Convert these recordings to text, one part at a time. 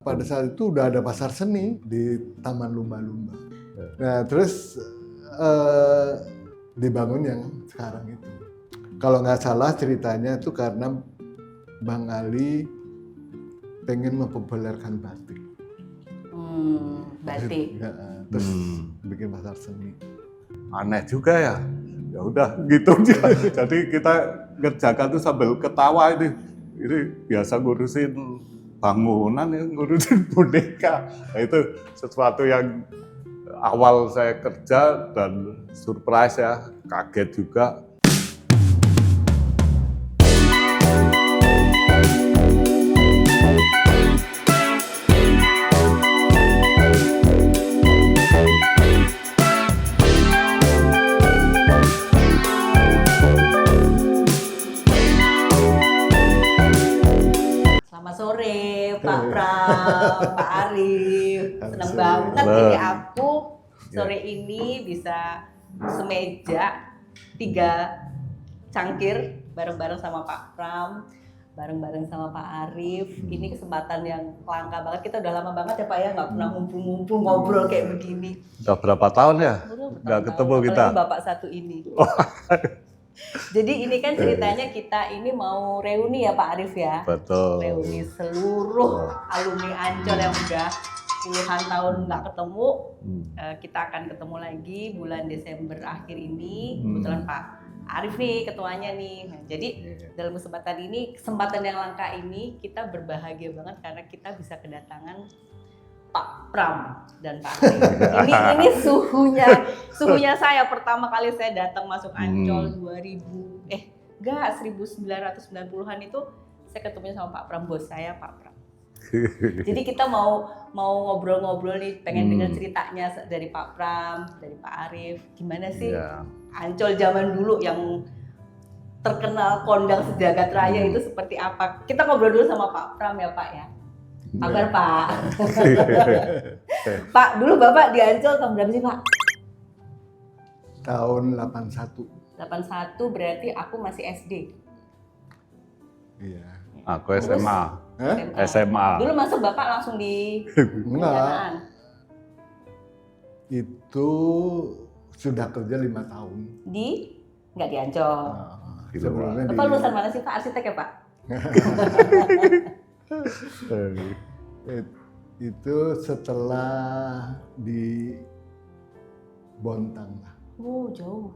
Pada saat itu udah ada pasar seni di Taman Lumba-Lumba. Nah, terus dibangun yang sekarang itu. Kalau nggak salah ceritanya itu karena Bang Ali pengen mempopulerkan batik. Batik. Ya, terus bikin pasar seni. Aneh juga ya. Ya udah gitu. Jadi kita ngerjakan tuh sambil ketawa ini. Ini biasa ngurusin bangunan, ya, ngurusin boneka. Nah, itu sesuatu yang awal saya kerja dan surprise ya, kaget juga. Selamat sore Pak Pram, Pak Arif. Senang banget ini aku sore ini bisa semeja 3 cangkir bareng-bareng sama Pak Pram, bareng-bareng sama Pak Arif. Ini kesempatan yang langka banget. Kita udah lama banget ya Pak ya nggak pernah ngumpul-ngumpul ngobrol kayak begini. Udah berapa tahun ya nggak ketemu kita? Apalagi Bapak satu ini. Jadi ini kan ceritanya kita ini mau reuni ya Pak Arif ya. Betul. Reuni seluruh alumni Ancol yang udah puluhan tahun nggak ketemu. Kita akan ketemu lagi bulan Desember akhir ini. Kebetulan Pak Arif nih ketuanya nih. Nah, jadi dalam kesempatan ini, kesempatan yang langka ini kita berbahagia banget karena kita bisa kedatangan Pak Pram dan Pak Arif. Ini suhunya saya pertama kali saya datang masuk Ancol 1990-an itu saya ketemu sama Pak Pram, bos saya Pak Pram. Jadi kita mau ngobrol-ngobrol nih, pengen dengar ceritanya dari Pak Pram, dari Pak Arif. Gimana sih Ancol zaman dulu yang terkenal kondang sejagat raya itu seperti apa? Kita ngobrol dulu sama Pak Pram ya Pak ya. Kabar Pak. Pak, dulu Bapak di Ancol tahun berapa sih Pak? Tahun 81. 81 berarti aku masih SD. Iya. Aku SMA. Terus, SMA. Dulu masuk Bapak langsung di Enggak. Kebencanaan. Itu sudah kerja 5 tahun. Nggak di Ancol. Sebelumnya Bapak lulusan mana sih Pak? Arsitek ya Pak? Itu setelah di Bontang lah. Oh jauh.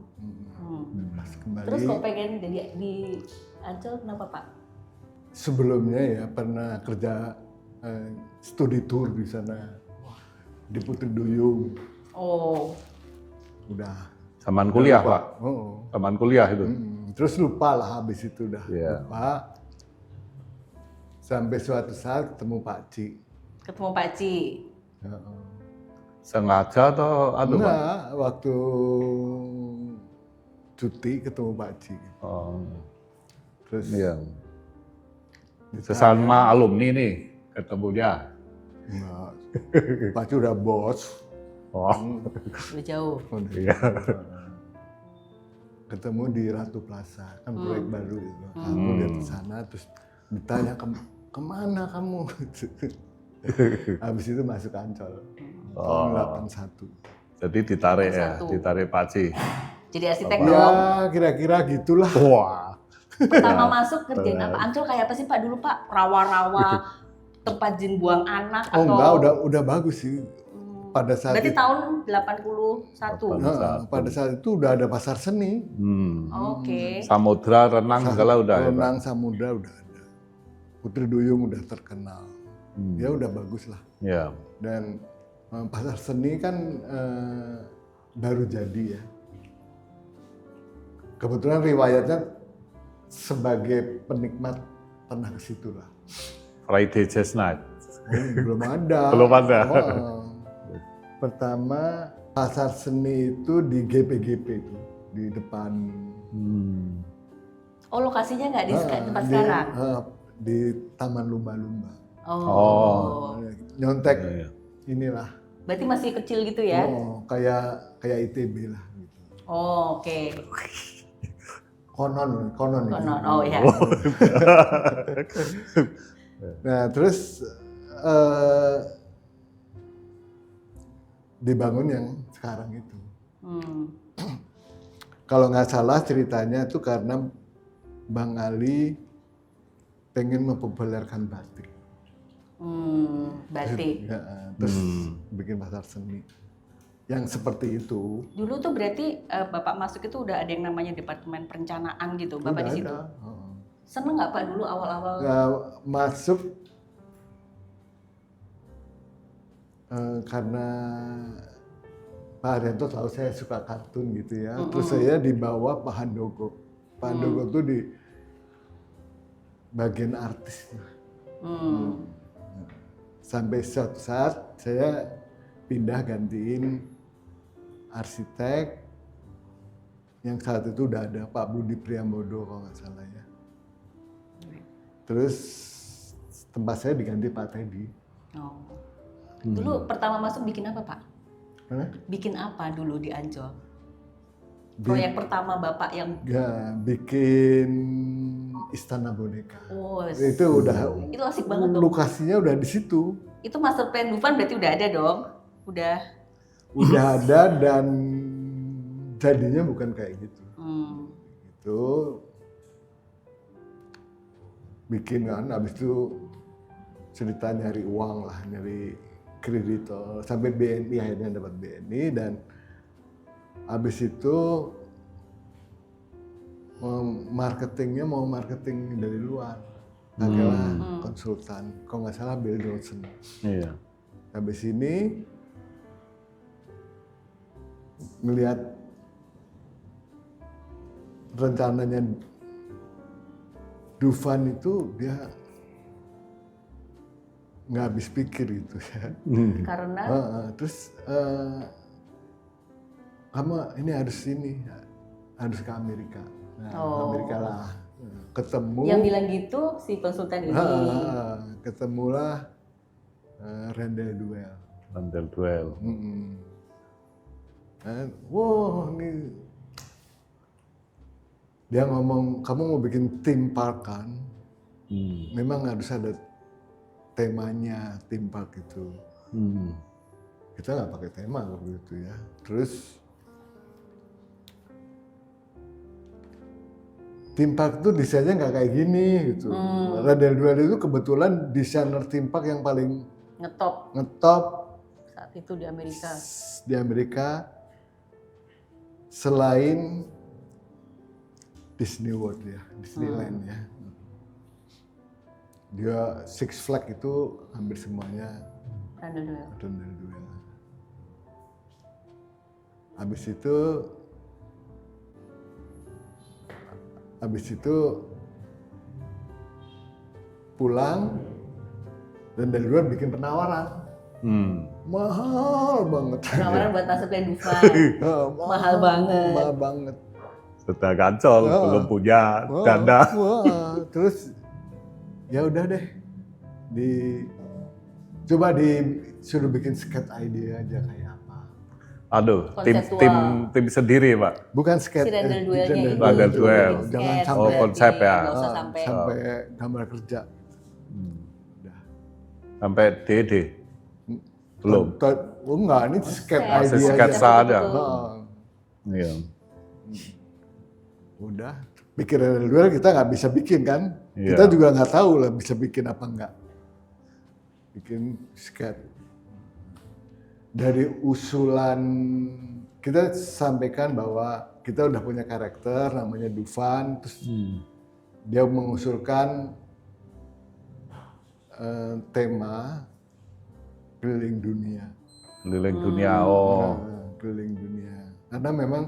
Pas kembali. Terus kok pengen jadi di Ancol kenapa Pak? Sebelumnya ya pernah kerja studi tour di sana. Di Putri Duyung. Oh. Udah. Zaman kuliah lupa. Pak? Oh. Zaman kuliah itu? Terus lupa lah habis itu udah lupa. Sampai suatu saat ketemu Pak Ci. Ketemu Pak Ci. Sengaja atau aduh Pak? Enggak, waktu cuti ketemu Pak Ci. Oh. Terus Iya. Sesama alumni nih ketemunya. enggak, Pak Ci udah bos. Oh. Udah jauh. Iya. Ketemu di Ratu Plaza, kan proyek baru itu. Aku lihat ke sana terus ditanya kemana kamu? Habis itu masuk Ancol. Tahun 81. Jadi ditarik ya, ditarik Pak Ci. Jadi arsitek Ya dong. kira-kira gitulah. Wah. Pertama masuk kerjain apa? Ancol kayak apa sih Pak dulu Pak? Rawa-rawa, tempat jin buang anak Oh atau? enggak, udah bagus sih. Pada saat Berarti itu, tahun 81. pada saat itu udah ada pasar seni. Oke. Samudra, renang segala udah ya Pak? Renang Samudra udah ada. Putri Duyung udah terkenal. Ya udah bagus lah. Ya. Dan pasar seni kan baru jadi ya. Kebetulan riwayatnya sebagai penikmat pernah ke situ lah. Friday Jazz Night. Belum ada. Belum ada. Pertama pasar seni itu di GPGP itu di depan. Oh lokasinya nggak di tempat sekarang? Di Taman Lumba-Lumba. Oh. Nyontek Iya. inilah. Berarti masih kecil gitu ya? Oh, kayak ITB lah gitu. Oh, oke. Konon. Oh ya. Nah, terus dibangun yang sekarang itu. Hmm. Kalau nggak salah ceritanya itu karena Bang Ali pengen mempopulerkan batik. Batik. Ya, terus bikin pasar seni. Yang seperti itu. Dulu tuh berarti Bapak masuk itu udah ada yang namanya Departemen Perencanaan gitu, Bapak Udah di situ. ada. Seneng nggak Pak dulu awal-awal? Masuk karena Pak Haryanto tahu saya suka kartun gitu ya. Terus saya dibawa Pak Handoko. Pak Handoko tuh di bagian artis. Sampai suatu saat saya pindah gantiin arsitek yang saat itu udah ada Pak Budi Priambodo kalau nggak salah ya. Terus tempat saya diganti Pak Teddy. Oh. Dulu pertama masuk bikin apa Pak? Mana? Bikin apa dulu di Ancol? Proyek pertama Bapak yang Bikin Istana Boneka. Itu udah itu asik banget dong. lokasinya udah di situ. Itu master plan Dufan berarti udah ada dong? Udah ada dan jadinya bukan kayak gitu. Itu bikin kan, habis itu cerita nyari uang lah, nyari kreditor sampai BNI, akhirnya dapat BNI, dan habis itu marketingnya mau marketing dari luar, adalah konsultan, kalau nggak salah Bill Johnson. Iya. Habis ini melihat rencananya Dufan itu, dia nggak habis pikir gitu ya. Karena Terus kamu ini harus ke Amerika. Nah, Amerika lah ketemu. yang bilang gitu si konsultan ini. Ketemulah Rendel Duel. Rendel Duel. Wow, ini dia ngomong, kamu mau bikin theme park kan? Memang harus ada temanya, theme park itu. Kita nggak pakai tema waktu itu ya. Terus theme park itu desainnya nggak kayak gini gitu. Rendel Duel itu kebetulan desainer theme park yang paling ngetop saat itu di Amerika. Di Amerika selain Disney World ya, Disneyland ya. Dia Six Flags itu hampir semuanya Rendel Duel. Habis itu pulang, Rendel Duel bikin penawaran. Mahal banget. Penawaran buat masuk ke Dufan. Mahal banget. Sudah Ancol, belum punya dana. Terus ya udah deh, coba disuruh bikin sketch idea aja kayak apa. Aduh, Konseptual. tim sendiri Pak. Bukan sketch. Si Rendel Duelnya itu. Rendel Duel. Jangan Sketch, sampai konsep ya. nggak usah sampai gambar kerja. Udah. Sampai DD. Belum. Enggak, ini sketch Konsep. idea Sketsa aja. Iya. Udah, bikin Rendel Duel kita nggak bisa bikin kan? Iya. Kita juga nggak tahu lah bisa bikin apa enggak. Bikin sketch. Dari usulan kita sampaikan bahwa kita udah punya karakter namanya Dufan, terus dia mengusulkan tema keliling dunia. Keliling dunia, Keliling dunia. Karena memang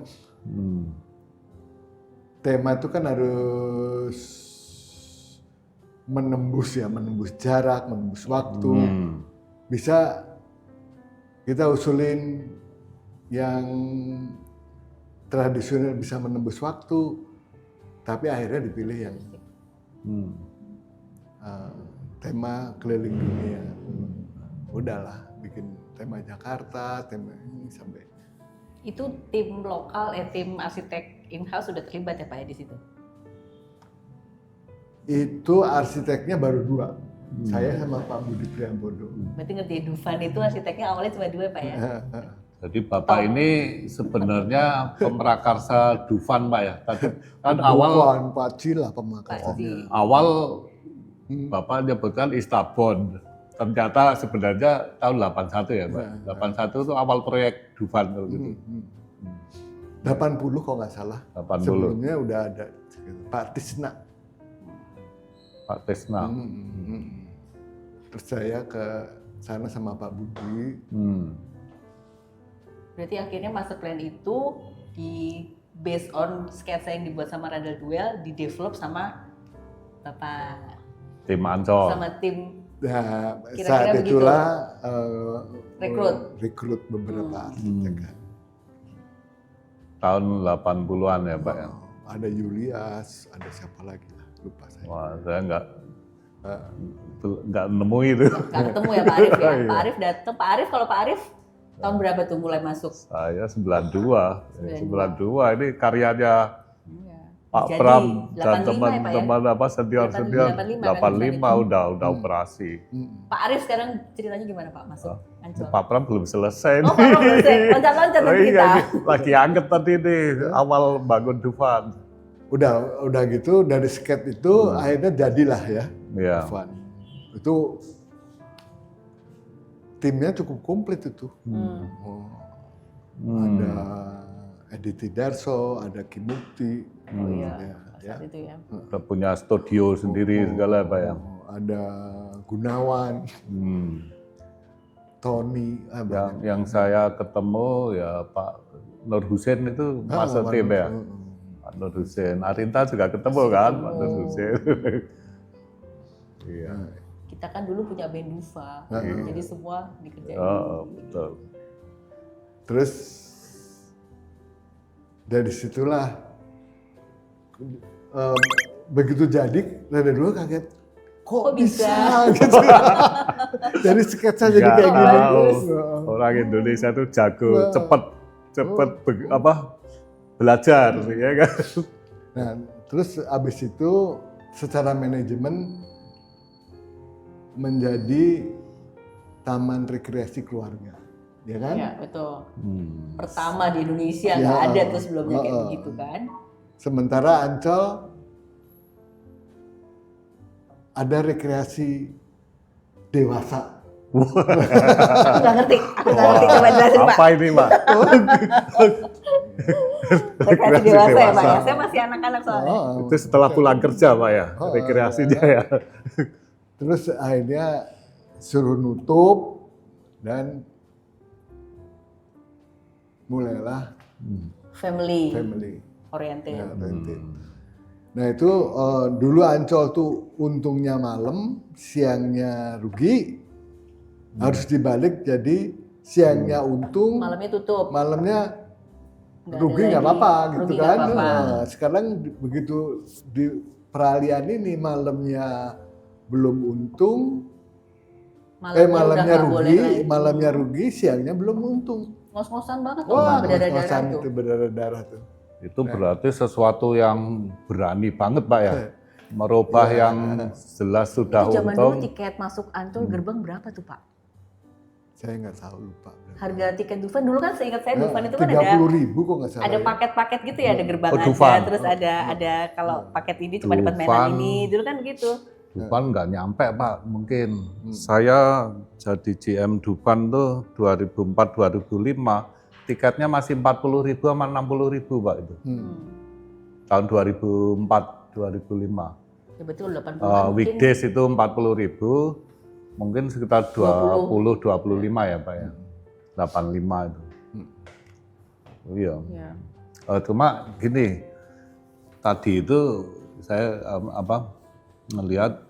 tema itu kan harus menembus jarak, menembus waktu. Bisa kita usulin yang tradisional bisa menembus waktu, tapi akhirnya dipilih yang tema keliling dunia. Udahlah, bikin tema Jakarta, tema ini sampai. Itu tim lokal, tim arsitek in-house sudah terlibat ya Pak ya di situ? Itu arsiteknya baru 2. Saya sama Pak Budi Priambodo. Berarti ngerti Dufan itu arsiteknya awalnya cuma 2 Pak ya? Jadi Bapak ini sebenarnya pemrakarsa Dufan Pak ya. Tadi kan awal Bukan, Pak Cila pemakarannya. awal Bapak nyebutkan Istabon. Ternyata sebenarnya tahun 81 ya Pak. 81 itu awal proyek Dufan gitu. 80 kalau nggak salah. 80. Sebelumnya udah ada Pak Tisna. Pak Tisna. Terus saya ke sana sama Pak Budi. Berarti akhirnya master plan itu based on sketsa yang dibuat sama Radal Duel, di-develop sama Bapak, Tim Ancol. sama tim Nah, Kira-kira saat begitu. itulah Rekrut. beberapa arsitek. Tahun 80-an ya Pak ya. Ada Julius, ada siapa lagi lah, lupa saya. Wah, saya nggak nemu itu. Nggak ketemu ya Pak Arif ya? Iya. Pak Arif datang. Pak Arif, kalau Pak Arif tahun berapa tuh mulai masuk? Saya 92. 92 ini karyanya Pak Jadi, Pram 85 dan ya, Pak ya? teman-teman apa senior-senior 85 kan 85 udah operasi. Pak Arif sekarang ceritanya gimana Pak masuk Ancol? Pak Pram belum selesai. Oh, Pak Arif belum selesai. Loncat-loncat Oh nanti iya, kita. ini lagi anget tadi nih awal bangun Dufan. Udah gitu dari skate itu akhirnya jadilah ya. Iya. Dufan. Itu timnya cukup komplit itu. Ada Edith Darso, ada Kimukti. Oh iya, ya. saat itu ya. Udah punya studio sendiri segala Pak ya. Ada Gunawan, Tony, Yang saya ketemu ya Pak Nur Husin itu masuk tim ya. Pak Nur Husin. Arinta juga ketemu kan Pak Nur Husin. Iya. Kita kan dulu punya band Dufa, jadi semua dikerjain. Oh, betul. Terus dari situlah begitu jadi, Rada dulu kaget, kok bisa gitu. Dari sketsa jadi Nggak kayak gini. tahu. Orang Indonesia tuh jago, cepet belajar, ya kan? Nah, terus abis itu secara manajemen menjadi taman rekreasi keluarga, ya kan? Iya, betul. Pertama di Indonesia, nggak ada tuh sebelumnya kayak begitu kan. Sementara Ancol ada rekreasi dewasa. Aku nggak ngerti, coba jelasin Pak. Apa ini Pak? Rekreasi dewasa ya Pak ya, saya masih anak-anak soalnya. Itu setelah pulang kerja Pak ya, rekreasinya ya. Terus akhirnya suruh nutup dan mulailah Family oriented. oriented. Nah itu dulu Ancol tuh untungnya malam, siangnya rugi, harus dibalik jadi siangnya untung, Malamnya tutup. malamnya Nggak rugi ada nggak lagi. apa-apa gitu Rugi kan. nggak apa-apa. Nah, sekarang begitu di peralihan ini malamnya belum untung, malamnya udah nggak boleh lagi. malamnya rugi, siangnya belum untung. Ngos-ngosan banget tuh Wah, Pak, berdarah-darah ngos-ngosan tuh. itu berdarah-darah tuh. Itu berarti sesuatu yang berani banget Pak ya. Merubah yang jelas sudah Itu zaman dulu untung. tiket masuk Ancol gerbang berapa tuh Pak? Saya nggak tahu, lupa. Harga tiket Dufan dulu kan seingat saya Dufan itu kan 30.000 kok nggak salah. ada ya. paket-paket gitu ya, ada gerbang Oh, aja, Dufan. terus ada kalau paket ini cuma dapat Dufan. mainan ini, dulu kan gitu. Dufan nggak nyampe Pak, mungkin. Saya jadi GM Dufan tuh 2004-2005, tiketnya masih 40.000 sama 60.000 Pak itu. Tahun 2004-2005. Ya betul 80 mungkin. Weekdays itu 40.000, mungkin sekitar 20-25 ya Pak ya. 85 itu. Iya. Ya. Cuma gini, tadi itu saya ngelihat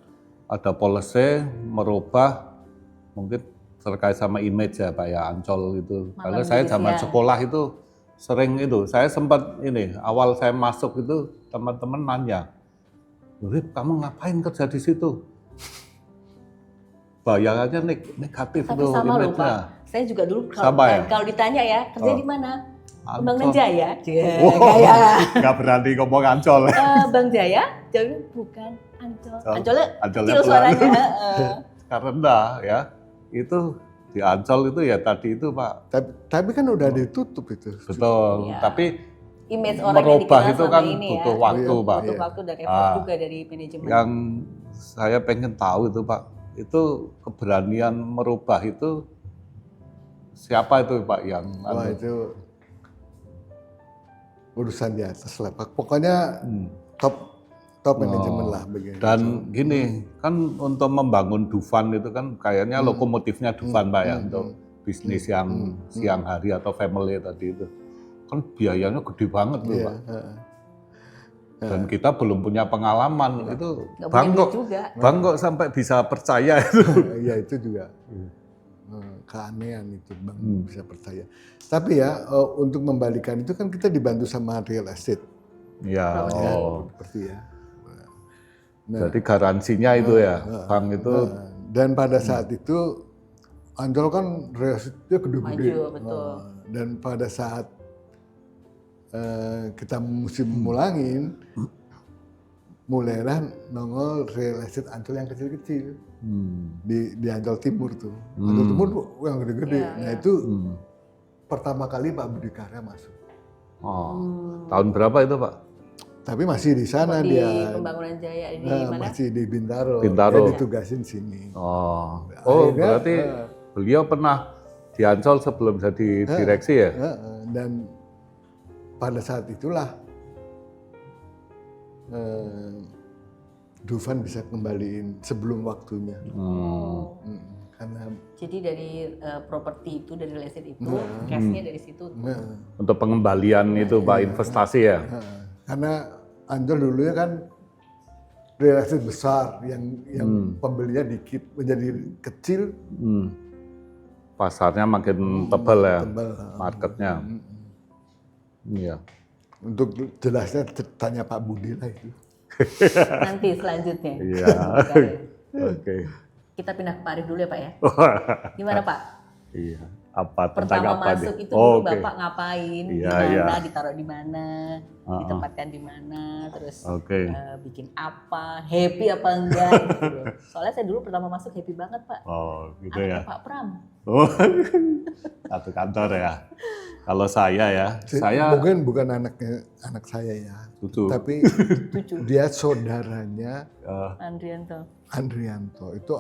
ada policy merubah mungkin terkait sama image ya Pak ya, Ancol itu. Karena saya zaman sekolah itu sering itu, saya sempat ini, awal saya masuk itu teman-teman nanya, "Rip, kamu ngapain kerja di situ?" Bayangannya negatif Tapi tuh sama loh image-nya. Pak, saya juga dulu Sama ya? kalau ditanya ya kerja di mana? Pembangunan Jaya. Wow. Gaya. Nggak berani ngomong Ancol. Bang Jaya, jawabnya bukan Ancol. Ancolnya Ancolnya kecil pelan. suaranya. Karena ya itu di Ancol itu ya tadi itu Pak. Tapi kan udah ditutup itu. Betul. Iya. Tapi Image orang yang merubah dikenal itu selama kan ini butuh ya. waktu Iya. Pak. Butuh Iya. waktu dan effort Ah. juga dari manajemen. Yang saya pengen tahu itu Pak, itu keberanian merubah itu siapa itu Pak yang Wah itu urusan di atas lah Pak. Pokoknya top manajemen lah begini. Dan gini, kan untuk membangun Dufan itu kan kayaknya lokomotifnya Dufan Pak ya, untuk bisnis yang siang hari atau family tadi itu. Kan biayanya gede banget tuh Iya, Pak. Dan kita belum punya pengalaman, itu Nggak punya Bang duit kok, juga. Bang kok sampai bisa percaya itu. ya itu juga keanehan itu Bang bisa percaya. Tapi ya untuk membalikan itu kan kita dibantu sama real estate. Ya, Ya, oh. seperti ya. Jadi garansinya itu ya, Bang itu. Dan pada saat itu Ancol kan real estate-nya gede-gede. Maju, betul. Dan pada saat kita musim mulangin, mulailah nongol real estate Ancol yang kecil-kecil di Ancol Timur tuh. Ancol Timur tuh yang gede-gede. Iya, Nah iya. itu pertama kali Pak Budi Karya masuk. Oh, tahun berapa itu Pak? Tapi masih di sana Di dia. Pembangunan Jaya di mana? Masih di Bintaro. Bintaro. Dia ditugasin sini. Oh, Akhirnya, berarti beliau pernah di Ancol sebelum jadi direksi ya? Dan pada saat itulah Dufan bisa kembaliin sebelum waktunya. Karena Jadi dari properti itu, dari real estate itu, cash-nya dari situ. Untuk pengembalian itu Pak, investasi ya? karena Ancol dulunya kan real estate besar yang pembelinya dikit menjadi kecil. Pasarnya makin tebal ya, tebal. marketnya. Iya. Untuk jelasnya tanya Pak Budi lah itu. Nanti selanjutnya. Iya. Oke. Kita pindah ke Pak Arif dulu ya Pak ya. Gimana Pak? Iya. Apa tentang Pertama apa masuk nih? itu Oh, dulu oke. Bapak ngapain, Iya, di mana, iya. ditaruh di mana, ditempatkan di mana, terus Oke. bikin apa, happy apa enggak gitu. Soalnya saya dulu pertama masuk happy banget Pak. Oh, gitu Anaknya ya. Pak Pram. Oh, satu kantor ya. Kalau saya ya, saya Mungkin bukan anak saya ya, Cucu. tapi Cucu dia saudaranya Andrianto. Andrianto. Itu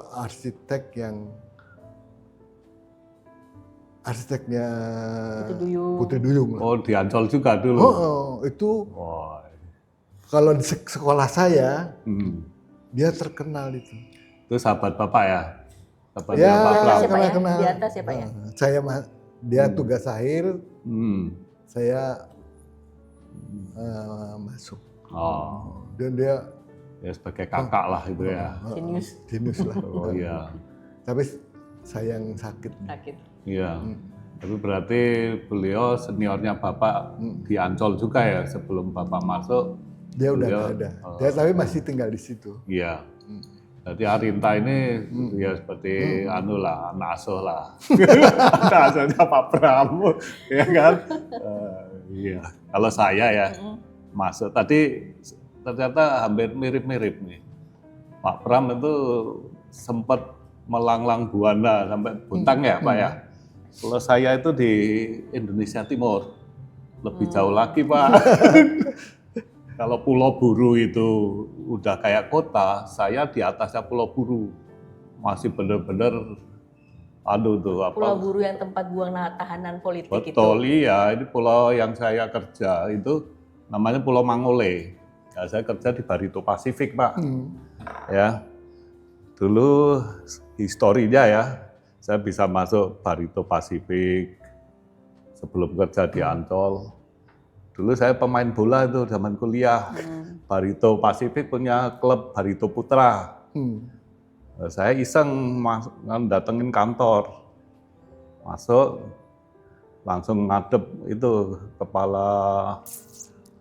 arsiteknya Putri Duyung lah. Oh, di Ancol juga dulu. Itu Oh. kalau di sekolah saya dia terkenal itu. Itu sahabat Bapak ya? Sahabatnya Ya, Pak Pram. Siapa ya? kenal. Di atas siapa ya? Saya dia tugas akhir, saya masuk. Oh, Dan dia ya sebagai kakak lah itu ya. Genius lah. Oh iya. Tapi sayang sakit. sakit. Iya. Tapi berarti beliau seniornya Bapak di Ancol juga ya sebelum Bapak masuk. Dia udah beliau- nggak ada. Dia tapi masih tinggal di situ. Iya. Jadi Arinta ini ya seperti anu lah, anak asuh lah. Anak asuhnya Pak Pram, ya kan? Iya. Kalau saya ya masuk tadi ternyata hampir mirip-mirip nih. Pak Pram itu sempat melanglang buana sampai Buntang ya Pak ya. Kalau saya itu di Indonesia Timur, lebih jauh lagi Pak. Kalau Pulau Buru itu udah kayak kota, saya di atasnya Pulau Buru. Masih bener-bener, aduh tuh apa. Pulau Buru yang tempat buang tahanan politik itu. Betul, iya. Ini pulau yang saya kerja itu namanya Pulau Mangole. Ya, saya kerja di Barito Pasifik, Pak. Ya, dulu historinya ya, saya bisa masuk Barito Pasifik sebelum kerja di Ancol. Dulu saya pemain bola itu zaman kuliah. Barito Pasifik punya klub Barito Putra. Saya iseng datengin kantor. Masuk, langsung ngadep itu kepala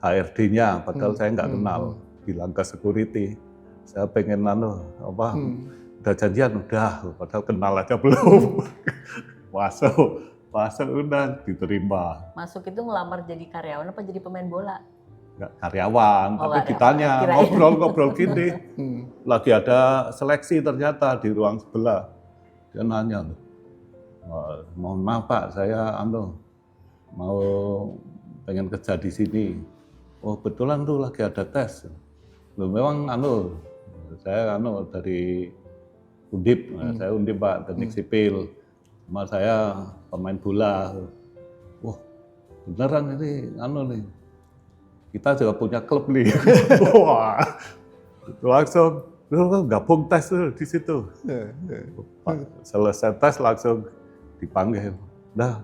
HRD-nya, padahal saya nggak kenal. Bilang ke security, saya pengen udah janjian, udah, padahal kenal aja belum. Masuk, masuk udah diterima. Masuk itu ngelamar jadi karyawan apa jadi pemain bola? Nggak karyawan, Oh, tapi karyawan. ditanya Kirain. ngobrol-ngobrol gini. Lagi ada seleksi ternyata di ruang sebelah. Dia nanya, mohon maaf Pak, saya mau pengen kerja di sini. Oh kebetulan tuh lagi ada tes. Loh memang saya dari Undip, saya Undip Pak, teknik sipil. Sama saya pemain bola. Wah beneran ini nih. Kita juga punya klub nih. Wah, langsung gabung tes tuh di situ. Selesai tes langsung dipanggil. Dah,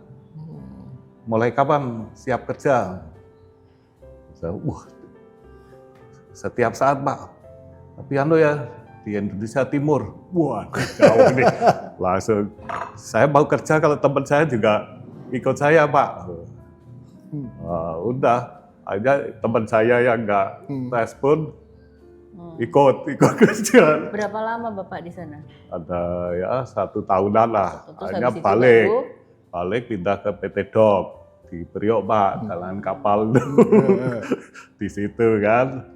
mulai kapan siap kerja? Wah, setiap saat Pak. Tapi ya di Indonesia Timur. Wah, jauh nih. Langsung, saya mau kerja kalau teman saya juga ikut saya Pak. Udah. Akhirnya teman saya yang nggak tes pun ikut kerja. Berapa lama Bapak di sana? Ada ya 1 tahunan lah. Terus Akhirnya habis itu balik pindah ke PT Dok di Priok Pak, jalan kapal di situ kan.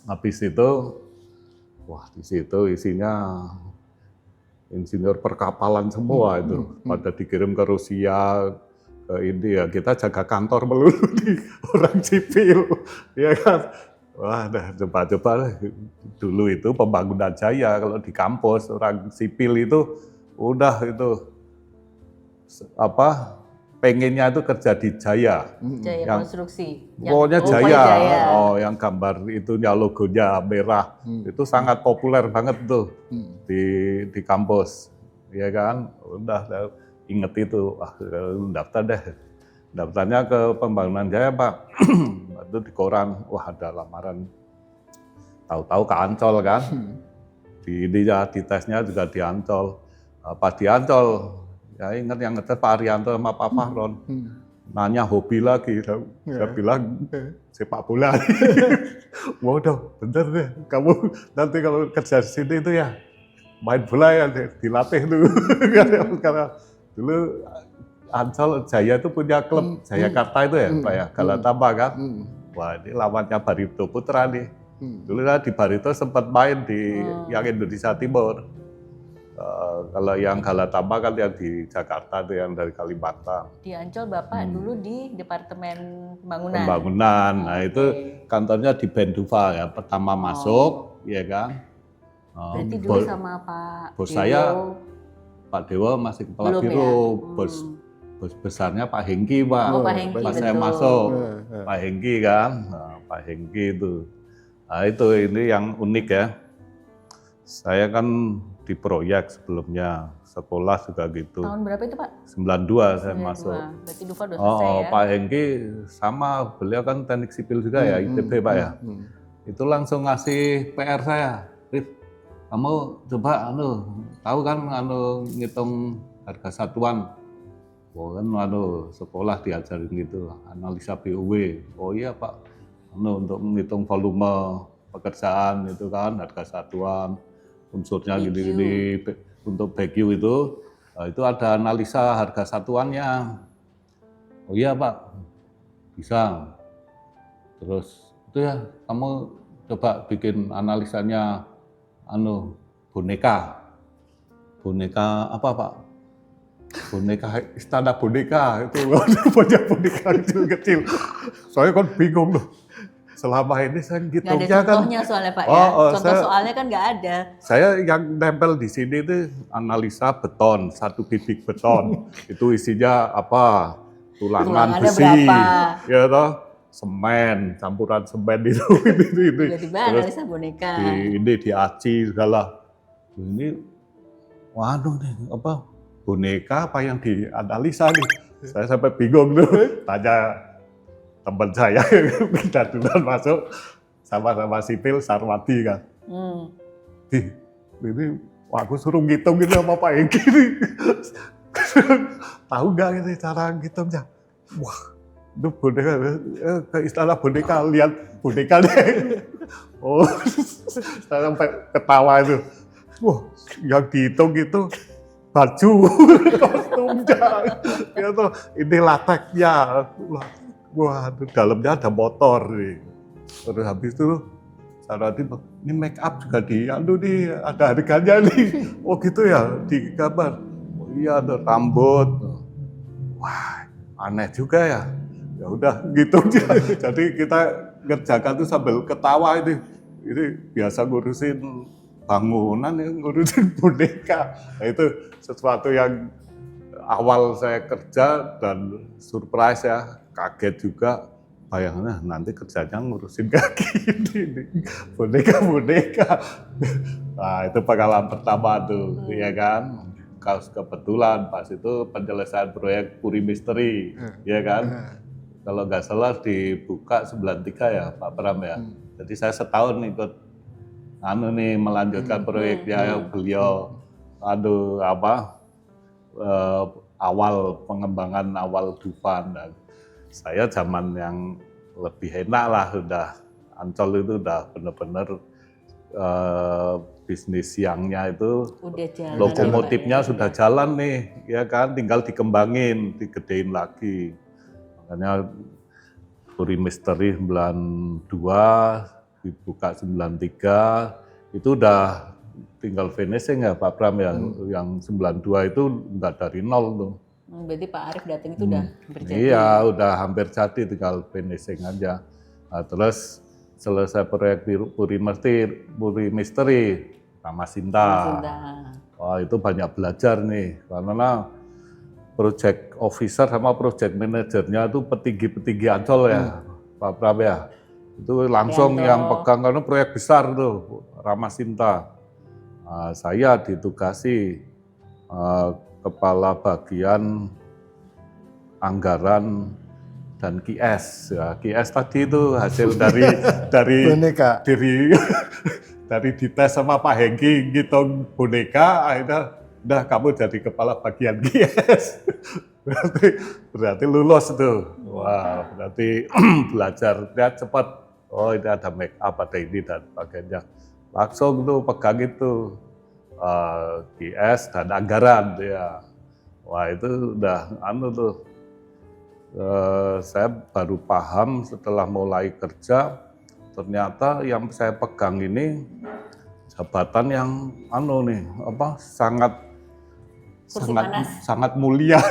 Habis itu, wah di situ isinya insinyur perkapalan semua itu, pada dikirim ke Rusia. Ke India, kita jaga kantor melulu di orang sipil, ya kan. Wah, coba-coba dulu itu pembangunan jaya, kalau di kampus orang sipil itu udah itu pengennya itu kerja di Jaya. Jaya Yang- Konstruksi. Pokoknya pokoknya Jaya. Oh, yang gambar itunya logonya merah. Itu sangat populer banget tuh di kampus. Ya kan? Udah saya inget itu, daftar deh. Daftarnya ke Pembangunan Jaya, Pak. Itu di koran, wah ada lamaran. Tahu-tahu ke Ancol kan. Di tesnya juga di Ancol. Pas di Ancol, ya ingat yang ngetes Pak Arianto sama Pak Fahron. Nanya hobi lagi, saya bilang sepak bola. Waduh, bener deh. Kamu nanti kalau kerja di sini itu ya main bola ya dilatih dulu. Karena dulu Ancol Jaya itu punya klub Jayakarta itu ya, Pak ya, Galatama kan. Wah ini lawannya Barito Putra nih. Dulu kan di Barito sempat main di yang Indonesia Timur. Kalau yang Galatama kan yang di Jakarta itu yang dari Kalimantan. Di Ancol Bapak dulu di Departemen Pembangunan. Pembangunan. Nah itu kantornya di Benduva ya. Pertama masuk, ya kan. Berarti dulu sama Pak bos Dewo. saya, Pak Dewa masih kepala Belum biro. ya? Bos besarnya Pak Hengki, Pak. Oh, Pak Hengki, Pas saya betul. masuk, Pak Hengki kan. Nah, Pak Hengki itu. Nah itu ini yang unik ya. Saya kan di proyek sebelumnya, sekolah juga gitu. Tahun berapa itu Pak? 92 saya 92. masuk. Berarti Dufa udah selesai ya? Pak Hengki sama, beliau kan teknik sipil juga ya, ITB Pak ya. Itu langsung ngasih PR saya, Rif, kamu coba tahu kan ngitung harga satuan. Oh kan sekolah diajarin gitu, analisa BOW. Oh iya Pak, untuk menghitung volume pekerjaan itu kan, harga satuan, unsurnya BQ. gini-gini. Untuk BQ itu ada analisa harga satuannya. Oh iya Pak, bisa. Terus itu ya, kamu coba bikin analisanya boneka apa Pak? Boneka istana boneka itu banyak boneka kecil-kecil. Saya kan bingung loh. Selama ini saya Nggak ada ngitungnya kan. contohnya soalnya Pak ya? Contoh soalnya kan nggak ada. Saya yang nempel di sini itu analisa beton, 1 kubik beton. Itu isinya apa? Tulangan Tulangannya besi. berapa? Ya toh, semen, campuran semen itu. Tiba-tiba analisa boneka. Ini diaci segala. Ini waduh nih boneka apa yang dianalisa nih? Saya sampai bingung tuh. Tanya teman saya yang pindah duluan masuk sama-sama sipil Sarwati kan. Ini aku suruh ngitung gitu sama Pak Hengki ini. Tahu nggak ini cara ngitungnya? Wah, itu boneka ke istana boneka, lihat boneka deh. Oh, saya sampai ketawa itu. Wah, yang dihitung itu baju. kostumnya. Dia tuh ini lateknya. Wah, dalamnya ada motor nih. Terus habis itu Sarwati, ini make up juga nih, ada harganya nih. Oh gitu ya, di gambar. Oh iya, ada rambut. Wah, aneh juga ya. Ya udah gitu. Jadi kita ngerjakan tuh sambil ketawa ini. Ini biasa ngurusin bangunan, ngurusin boneka. Nah, itu sesuatu yang awal saya kerja dan surprise ya, kaget juga. Bayangannya nanti kerjanya ngurusin kaki ini boneka. Nah itu pengalaman pertama tuh, ya kan. Kebetulan pas itu penyelesaian proyek Puri Misteri, ya kan. Kalau nggak salah dibuka 93 ya Pak Pram ya. Jadi saya setahun ikut melanjutkan proyeknya beliau. Awal pengembangan awal Dufan. Dan saya zaman yang lebih enak lah, udah Ancol itu udah benar-benar bisnis siangnya itu lokomotifnya sudah jalan nih, ya kan, tinggal dikembangin, digedein lagi. Makanya Puri Misteri 92, dibuka 93, itu udah tinggal finishing ya Pak Pram ya, yang 92 itu enggak dari nol tuh. Berarti Pak Arief datang itu udah hampir jadi. Iya, udah hampir jadi, tinggal finishing aja. Nah, terus selesai proyek Puri Misteri, Ramasinta. Wah, itu banyak belajar nih, karena project officer sama project manajernya itu petinggi-petinggi Ancol ya, Pak Pram ya. Itu langsung yang pegang, karena proyek besar tuh, Ramasinta. Nah, saya ditugasi kepala bagian anggaran dan QS. Ya, QS tadi itu hasil dari boneka. dari dites sama Pak Hengki ngitung boneka, akhirnya udah kamu jadi kepala bagian QS. berarti lulus tuh. Wah, berarti belajarnya cepat. Oh, ini ada make up, ada ini dan sebagainya. Langsung tuh pegang itu. QS dan anggaran ya. Wah itu udah tuh. Saya baru paham setelah mulai kerja, ternyata yang saya pegang ini jabatan yang sangat mulia.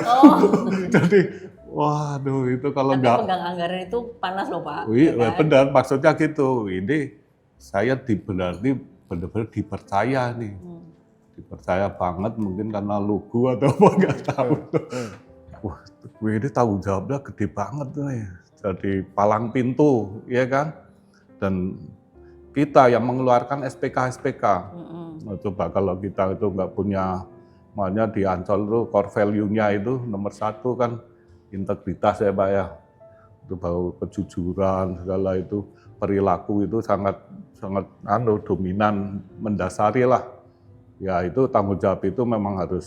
Jadi waduh, itu kalau nggak pegang anggaran itu panas loh Pak. Iya, benar, maksudnya gitu. Ini saya benar-benar dipercaya nih. Dipercaya banget, mungkin karena logo atau apa nggak tahu. Wah, ini tanggung jawabnya gede banget nih. Jadi palang pintu, ya kan? Dan kita yang mengeluarkan SPK. Nah, coba kalau kita itu nggak punya, makanya di Ancol itu core value-nya itu nomor 1 kan integritas ya Pak ya. Itu baru kejujuran, segala itu perilaku itu sangat dominan, mendasari lah. Ya itu tanggung jawab itu memang harus,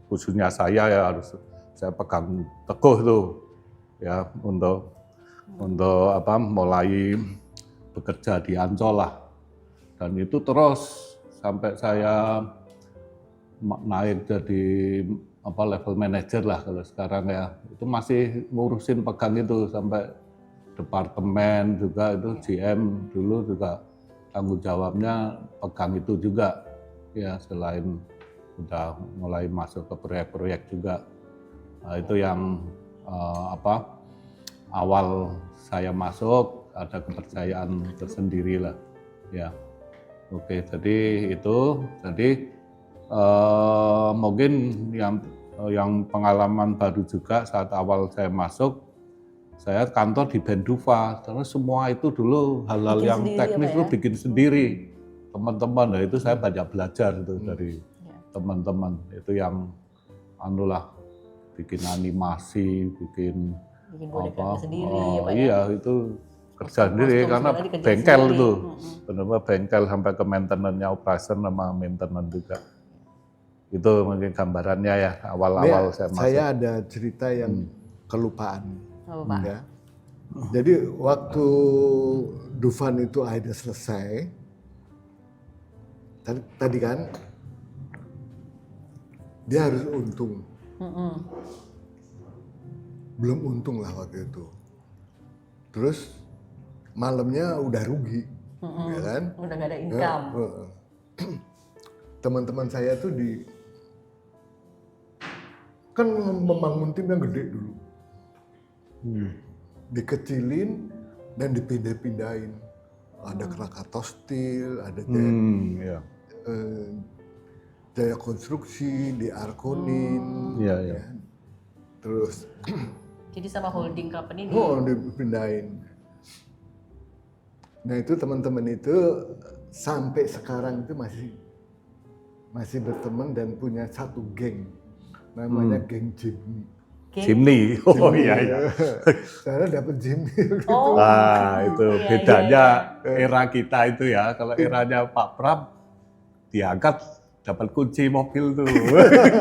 khususnya saya ya harus saya pegang teguh tuh ya untuk mulai bekerja di Ancol lah. Dan itu terus sampai saya naik jadi level manager lah kalau sekarang ya. Itu masih ngurusin pegang itu sampai departemen juga, itu GM dulu juga tanggung jawabnya pegang itu juga. Ya selain udah mulai masuk ke proyek-proyek juga. Nah, itu yang awal saya masuk ada kepercayaan tersendiri lah. Ya, oke. Jadi itu, mungkin yang pengalaman baru juga saat awal saya masuk, saya kantor di Benduva. Terus semua itu dulu hal-hal yang teknis itu bikin sendiri. Teman-teman, nah itu saya banyak belajar itu dari teman-teman. Itu yang bikin animasi, bikin apa? Iya itu kerja sendiri karena bengkel sendiri. Itu, benar-benar bengkel sampai ke maintenance-nya, operation sama maintenance juga. Itu mungkin gambarannya ya awal-awal saya masuk. Saya ada cerita yang kelupaan. Ya. Jadi waktu Dufan itu akhirnya selesai. Tadi kan dia harus untung. Belum untung lah waktu itu. Terus malamnya udah rugi, ya kan? Udah gak ada income. Teman-teman saya tuh kan membangun tim yang gede dulu. Dikecilin dan dipindah-pindahin. Ada Krakatau Steel, ada Jaya Konstruksi, di Arkonin, ya. Terus Jadi sama holding company dipindahin. Nah itu teman-teman itu sampai sekarang itu masih berteman dan punya satu geng, namanya geng Jimny. Jimny, oh iya. Saya dapat Jimny. Oh, Itu bedanya era kita itu ya. Kalau eranya Pak Pram diangkat dapat kunci mobil tuh,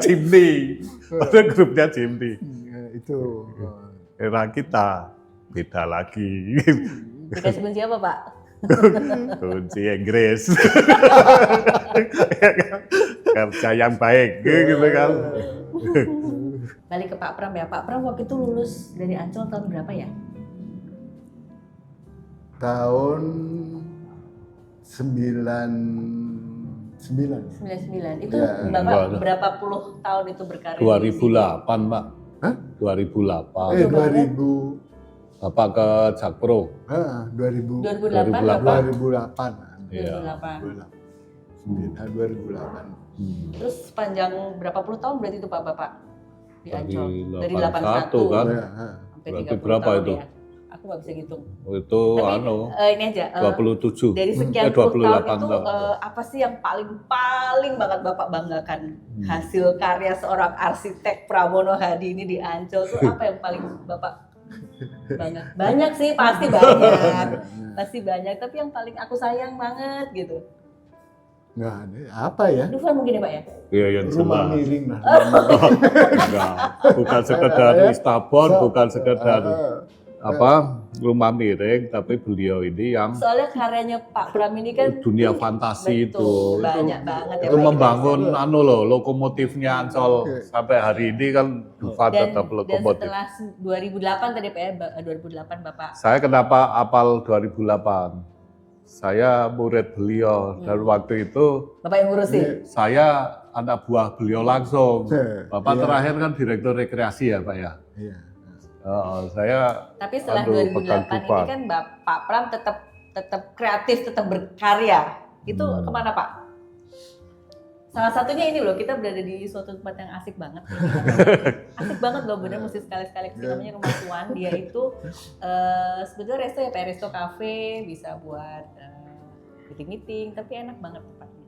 Jimny. Ada grupnya Jimny. Itu era kita beda lagi. dikasih kunci apa Pak? Kunci Inggris. Kerja yang baik, gitu kan. Balik ke Pak Pram ya. Pak Pram waktu itu lulus dari Ancol tahun berapa ya? tahun 99. 99. Itu Ya, Bapak berapa puluh tahun itu berkarir? 2008, Pak. Hah? 2008. 2000. Bapak ke Jakpro. 2008 2008. Bapak? 2008. Iya. 2008. 2008. Terus sepanjang berapa puluh tahun berarti itu Pak Bapak di Ancol? Dari 81 kan? Ya, sampai Berarti 30 berapa tahun itu? ya. Aku nggak bisa hitung. Itu Tapi ini aja. 27. Dari sekian puluh 28 tahun itu apa sih yang paling banget Bapak banggakan hasil karya seorang arsitek Pramono Hadi ini di Ancol tuh apa yang paling Bapak bangga? Banyak sih, pasti banyak. Pasti banyak, tapi yang paling aku sayang banget gitu. Nggak ada. Apa ya? Dufan mungkin ya Pak ya? Iya, yang Rumah jelas. miring lah. Enggak, bukan sekedar istabon, bukan sekedar rumah miring, tapi beliau ini yang Soalnya karyanya Pak Pram ini kan dunia fantasi betul, itu. banyak banget ya Itu Pak. membangun lokomotifnya Ancol sampai hari ini kan Dufan tetap Dan lokomotif. setelah 2008 tadi Pak ya, 2008 Bapak. Saya kenapa apal 2008? Saya murid beliau dan waktu itu Bapak yang ngurusin. saya anak buah beliau langsung. Bapak Iya. terakhir kan direktur rekreasi ya Pak ya. Iya. Saya Tapi setelah pegang 2008 ini Dufan. kan Pak Pram tetap kreatif, tetap berkarya. Itu kemana Pak? Salah satunya ini loh, kita berada di suatu tempat yang asik banget. Asik banget loh, bener mesti sekali-sekali kesini, namanya Rumah Tuan. Dia itu sebetulnya resto ya Pak, resto cafe, bisa buat meeting-meeting, tapi enak banget tempatnya.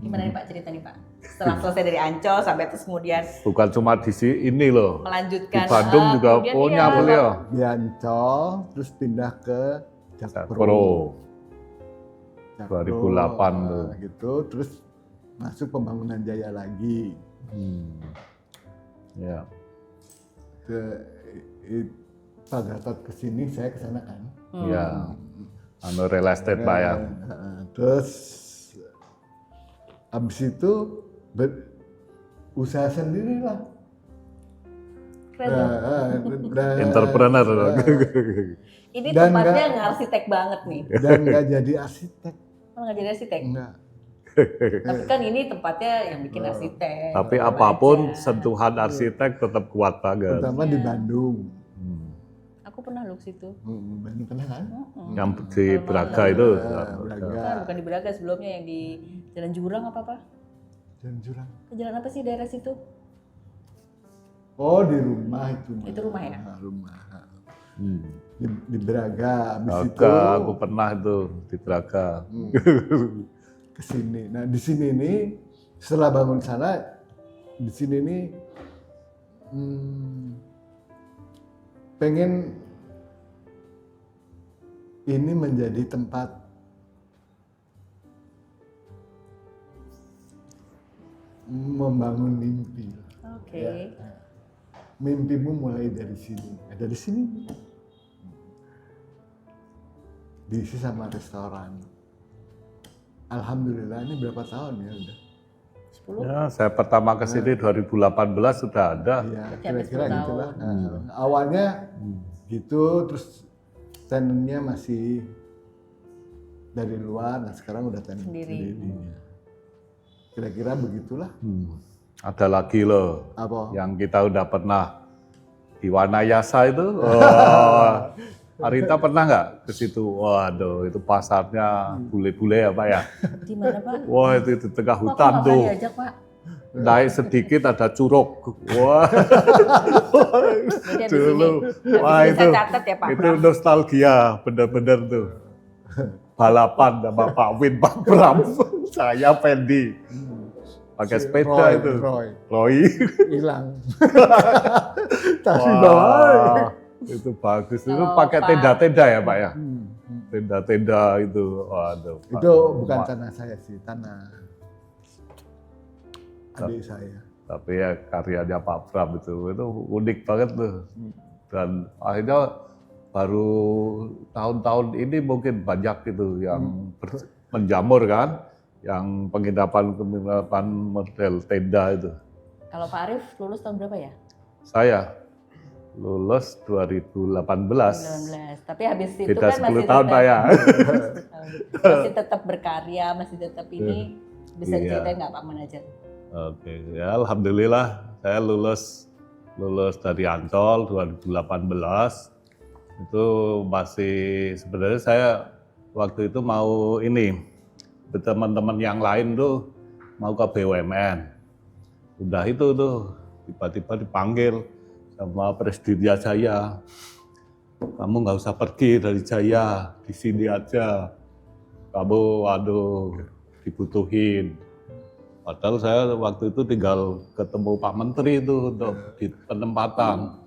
Gimana nih Pak cerita nih Pak? Setelah selesai dari Ancol sampai terus kemudian bukan cuma di ini loh. melanjutkan. Di Bandung juga kemudian punya iya, beliau. Di Ancol, terus pindah ke Jakpro. 2008 tuh. Gitu, terus masuk pembangunan jaya lagi. Ya. Pak Gatot kesini, saya kesana kan. Ya. Real estate Pak ya. Terus abis itu usaha sendiri lah. keren dong. Entrepreneur. Ini Dan tempatnya ngarsitek banget nih. Dan nggak jadi arsitek. Malah nggak jadi arsitek. Enggak. Tapi kan ini tempatnya yang bikin arsitek. Tapi Baca. apapun sentuhan arsitek tetap kuat banget. Terutama di Bandung. Aku pernah loh ke situ. Bandung pernah kan? Yang di Braga itu. Braga. Bukan di Braga, sebelumnya yang di Jalan Jurang apa? Jalan Jurang. Jalan apa sih daerah situ? Oh, di rumah itu. Itu rumah ya? Rumah. Di Braga. Abis itu Braga, aku pernah itu di Braga. ke sini. Nah, di sini nih setelah bangun sana, di sini nih pengen ini menjadi tempat membangun mimpi. Oke. Ya. Mimpimu mulai dari sini. Dari sini. Diisi sama restoran. Alhamdulillah ini berapa tahun ya udah? 10? Ya, saya pertama ke sini 2018 sudah ada. Iya, Berarti hampir kira-kira 10 gitulah. tahun. Awalnya gitu, terus tenennya masih dari luar, nah sekarang udah tenen Sendiri. Kira-kira begitulah. Ada lagi loh, Apa? yang kita udah pernah di Wanayasa itu. Oh, Arita pernah nggak ke situ? Waduh, itu pasarnya bule-bule ya Pak ya? Di mana Pak? Wah, itu di tengah Pak, kok hutan nggak tuh. pernah diajak Pak? Naik sedikit ada curug. Wah, Jadi habis dulu. ini Wah, bisa itu, catat ya Pak itu Pram. nostalgia, bener-bener tuh. Balapan sama Pak Win, Pak Bram, saya Pendi. Pakai Si sepeda itu. Roy. hilang. Tapi Wah, bawa. itu bagus. Itu Kalau pakai Pak- tenda-tenda ya Pak ya? Hmm. Tenda-tenda itu. Waduh. Pak. Itu bukan tanah saya sih, tanah adik saya. Tapi ya karyanya Pak Bram itu unik banget tuh. Dan akhirnya baru tahun-tahun ini mungkin banyak gitu yang menjamur kan, yang penginapan model tenda itu. Kalau Pak Arif lulus tahun berapa ya? Saya lulus 2018. 19. Tapi habis itu Beda kan 10 masih tahun Pak ya. masih tetap berkarya, masih tetap ini. Bisa Iya. ceritain nggak Pak Manajer? Oke, ya alhamdulillah saya lulus dari Ancol 2018. Itu masih sebenarnya saya waktu itu mau ini teman-teman yang lain tuh mau ke BUMN. Udah itu tuh tiba-tiba dipanggil sama presidennya saya. Kamu nggak usah pergi dari Jaya, di sini aja. Kamu waduh dibutuhin. Padahal saya waktu itu tinggal ketemu Pak Menteri itu untuk di penempatan.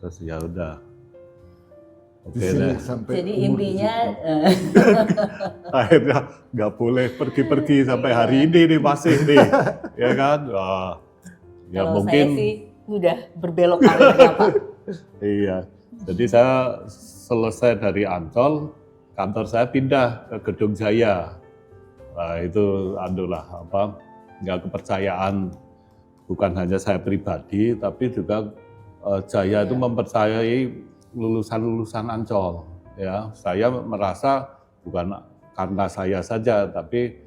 Terus ya udah. Di Oke sini deh. sampai Jadi umur intinya Akhirnya nggak boleh pergi-pergi sampai hari ini nih masih nih, ya kan? Wah, ya kalau mungkin saya sih udah berbelok karirnya Pak. iya. Jadi saya selesai dari Ancol, kantor saya pindah ke Gedung Jaya. Nah, itu adalah ya kepercayaan bukan hanya saya pribadi, tapi juga Jaya itu mempercayai lulusan-lulusan Ancol. Ya, saya merasa bukan karena saya saja, tapi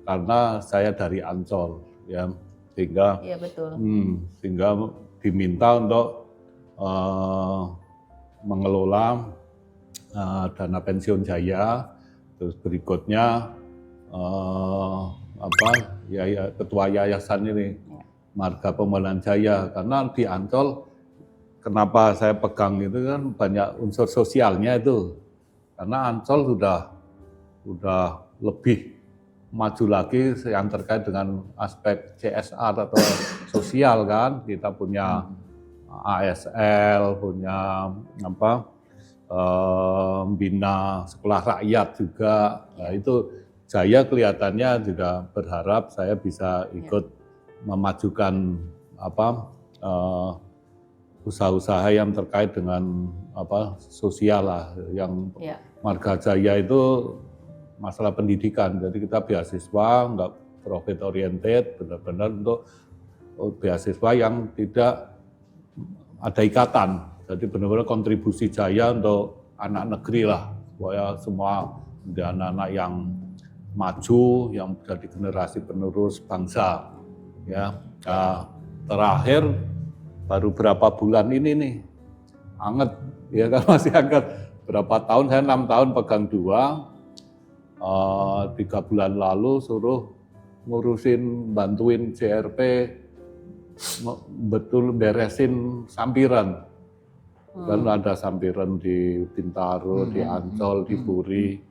karena saya dari Ancol, ya, sehingga Iya betul. sehingga diminta untuk mengelola dana pensiun Jaya. Terus berikutnya ketua yayasan ini Marga Pemulihan Jaya, karena di Ancol kenapa saya pegang itu kan banyak unsur sosialnya itu, karena Ancol sudah lebih maju lagi yang terkait dengan aspek CSR atau sosial kan. Kita punya ASL, punya bina sekolah rakyat juga. Nah, itu Jaya kelihatannya juga berharap saya bisa ikut memajukan usaha-usaha yang terkait dengan sosial lah, yang Marga Jaya itu masalah pendidikan. Jadi kita beasiswa nggak profit oriented, benar-benar untuk beasiswa yang tidak ada ikatan. Jadi benar-benar kontribusi Jaya untuk anak negeri lah, supaya semua menjadi anak-anak yang maju, yang menjadi generasi penerus bangsa. Ya, terakhir baru berapa bulan ini nih, anget, ya kan masih anget. Berapa tahun, saya 6 tahun pegang 2, 3 bulan lalu suruh ngurusin, bantuin CRP, betul beresin sampiran. Kan ada sampiran di Bintaro, di Ancol, di Puri,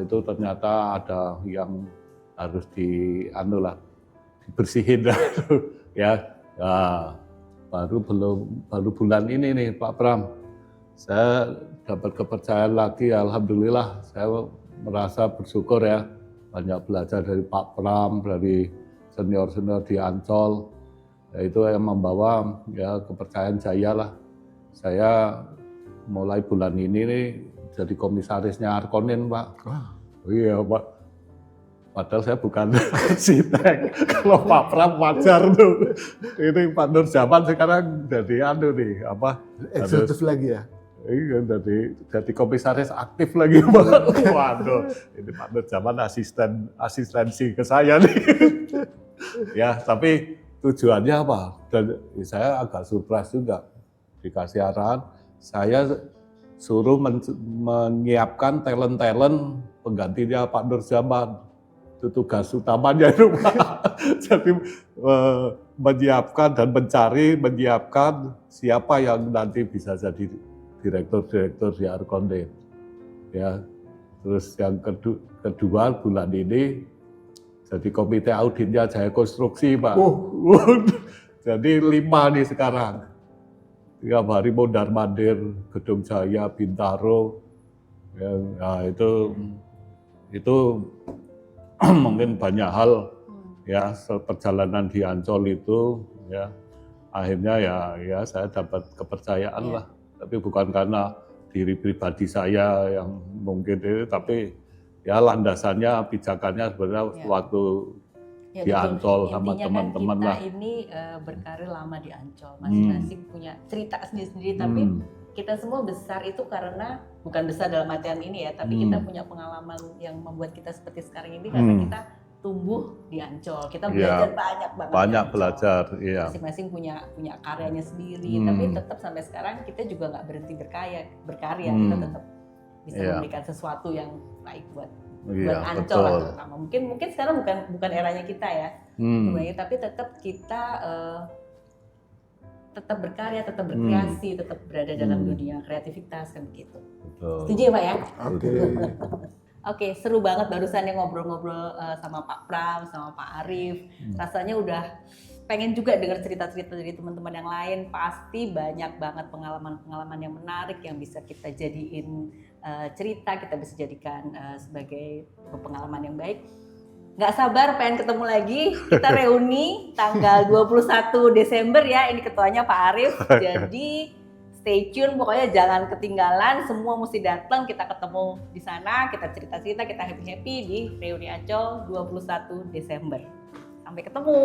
itu ternyata ada yang harus dibersihin ya. Nah, baru bulan ini nih Pak Pram, saya dapat kepercayaan lagi. Alhamdulillah, saya merasa bersyukur ya, banyak belajar dari Pak Pram, dari senior-senior di Ancol, yaitu yang membawa ya kepercayaan Jaya lah. Saya mulai bulan ini nih jadi komisarisnya Arkonin Pak. Oh iya Pak, Padahal saya bukan arsitek. Kalau Pak Pram wajar tuh. Ini Pak Nur Zaman sekarang jadi nih apa? Eksekutif lagi ya. Iya, jadi komisaris aktif lagi, Pak. Waduh, ini Pak Nur Zaman asistensi ke saya nih. Ya, tapi tujuannya apa? Dan saya agak surprise juga dikasih arahan. Saya suruh menyiapkan talent penggantinya Pak Nur Zaman. Itu tugas utamanya itu, Pak. Jadi menyiapkan dan menyiapkan siapa yang nanti bisa jadi direktur di Arkonde. Ya, terus yang kedua bulan ini jadi komite auditnya Jaya Konstruksi, Pak. Jadi 5 nih sekarang. Tiap hari mondar-mandir Gedung Jaya, Bintaro. Ya, nah itu mungkin banyak hal ya perjalanan di Ancol itu ya akhirnya ya saya dapat kepercayaan lah. Tapi bukan karena diri pribadi saya yang mungkin itu, tapi ya landasannya, pijakannya sebenarnya waktu di Ancol sama teman-teman lah. Kita ini berkarir lama di Ancol, masing-masing punya cerita sendiri-sendiri, tapi kita semua besar itu karena, bukan besar dalam artian ini ya, tapi kita punya pengalaman yang membuat kita seperti sekarang ini karena kita tumbuh di Ancol. Kita belajar banyak banget. Banyak belajar, iya. Masing-masing punya karyanya sendiri, tapi tetap sampai sekarang kita juga nggak berhenti berkarya. Kita tetap bisa memberikan sesuatu yang baik buat Ancol lah terutama. Mungkin sekarang bukan eranya kita ya, tapi tetap kita tetap berkarya, tetap berkreasi, tetap berada dalam dunia kreativitas kan begitu. Setuju ya Pak ya? Oke. Oke, seru banget barusan yang ngobrol-ngobrol sama Pak Pram, sama Pak Arief. Rasanya udah pengen juga dengar cerita-cerita dari teman-teman yang lain. Pasti banyak banget pengalaman-pengalaman yang menarik yang bisa kita jadiin cerita, kita bisa jadikan sebagai pengalaman yang baik. Nggak sabar pengen ketemu lagi. Kita reuni tanggal 21 Desember ya. Ini ketuanya Pak Arief. Jadi stay tune, pokoknya jangan ketinggalan. Semua mesti datang. Kita ketemu di sana. Kita cerita-cerita, kita happy-happy di reuni Ancol 21 Desember. Sampai ketemu.